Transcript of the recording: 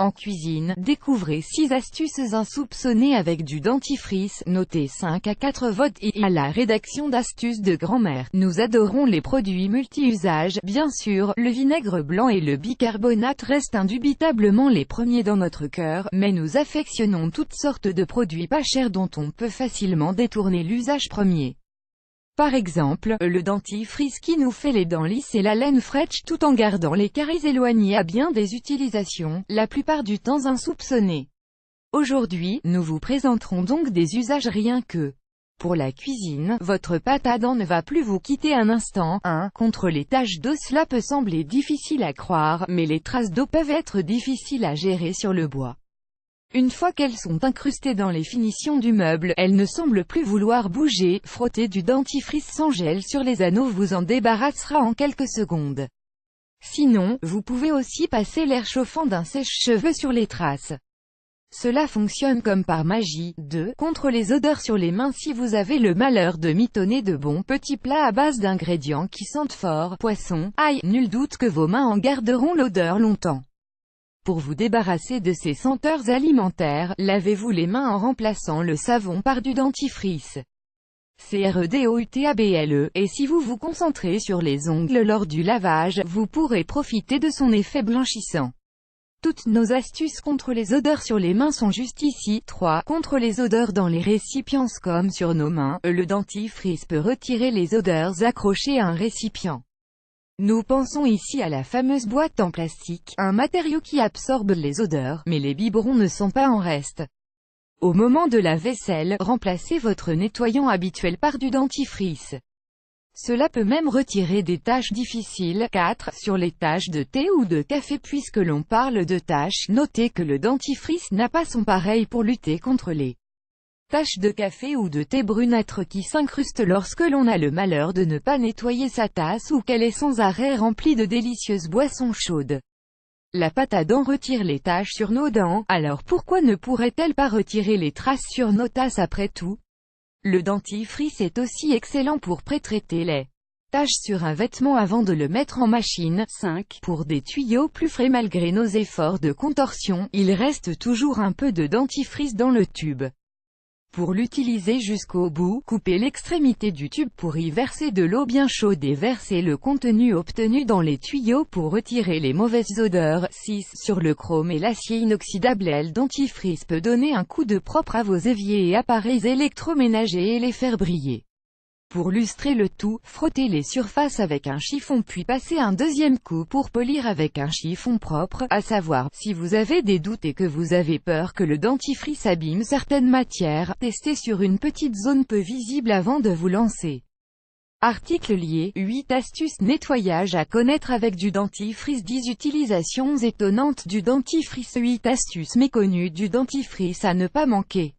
En cuisine, découvrez 6 astuces insoupçonnées avec du dentifrice, notez 5 à 4 votes et à la rédaction d'astuces de grand-mère. Nous adorons les produits multi-usages, bien sûr, le vinaigre blanc et le bicarbonate restent indubitablement les premiers dans notre cœur, mais nous affectionnons toutes sortes de produits pas chers dont on peut facilement détourner l'usage premier. Par exemple, le dentifrice qui nous fait les dents lisses et la laine fraîche tout en gardant les caries éloignées a bien des utilisations, la plupart du temps insoupçonnées. Aujourd'hui, nous vous présenterons donc des usages rien que. Pour la cuisine, votre pâte à dents ne va plus vous quitter un instant. Contre les taches d'eau, cela peut sembler difficile à croire, mais les traces d'eau peuvent être difficiles à gérer sur le bois. Une fois qu'elles sont incrustées dans les finitions du meuble, elles ne semblent plus vouloir bouger. Frotter du dentifrice sans gel sur les anneaux vous en débarrassera en quelques secondes. Sinon, vous pouvez aussi passer l'air chauffant d'un sèche-cheveux sur les traces. Cela fonctionne comme par magie. Contre les odeurs sur les mains. Si vous avez le malheur de mitonner de bons petits plats à base d'ingrédients qui sentent fort, poisson, ail, nul doute que vos mains en garderont l'odeur longtemps. Pour vous débarrasser de ces senteurs alimentaires, lavez-vous les mains en remplaçant le savon par du dentifrice. CREDOUTABLE, et si vous vous concentrez sur les ongles lors du lavage, vous pourrez profiter de son effet blanchissant. Toutes nos astuces contre les odeurs sur les mains sont juste ici. Contre les odeurs dans les récipients comme sur nos mains, le dentifrice peut retirer les odeurs accrochées à un récipient. Nous pensons ici à la fameuse boîte en plastique, un matériau qui absorbe les odeurs, mais les biberons ne sont pas en reste. Au moment de la vaisselle, remplacez votre nettoyant habituel par du dentifrice. Cela peut même retirer des tâches difficiles. Sur les taches de thé ou de café. Puisque l'on parle de tâches, notez que le dentifrice n'a pas son pareil pour lutter contre les taches de café ou de thé brunâtre qui s'incrustent lorsque l'on a le malheur de ne pas nettoyer sa tasse ou qu'elle est sans arrêt remplie de délicieuses boissons chaudes. La pâte à dents retire les taches sur nos dents, alors pourquoi ne pourrait-elle pas retirer les traces sur nos tasses après tout? Le dentifrice est aussi excellent pour pré-traiter les taches sur un vêtement avant de le mettre en machine. Pour des tuyaux plus frais. Malgré nos efforts de contorsion, il reste toujours un peu de dentifrice dans le tube. Pour l'utiliser jusqu'au bout, coupez l'extrémité du tube pour y verser de l'eau bien chaude et versez le contenu obtenu dans les tuyaux pour retirer les mauvaises odeurs. Sur le chrome et l'acier inoxydable, le dentifrice peut donner un coup de propre à vos éviers et appareils électroménagers et les faire briller. Pour lustrer le tout, frottez les surfaces avec un chiffon puis passez un deuxième coup pour polir avec un chiffon propre, à savoir, si vous avez des doutes et que vous avez peur que le dentifrice abîme certaines matières, testez sur une petite zone peu visible avant de vous lancer. Article lié, 8 astuces nettoyage à connaître avec du dentifrice. 10 utilisations étonnantes du dentifrice. 8 astuces méconnues du dentifrice à ne pas manquer.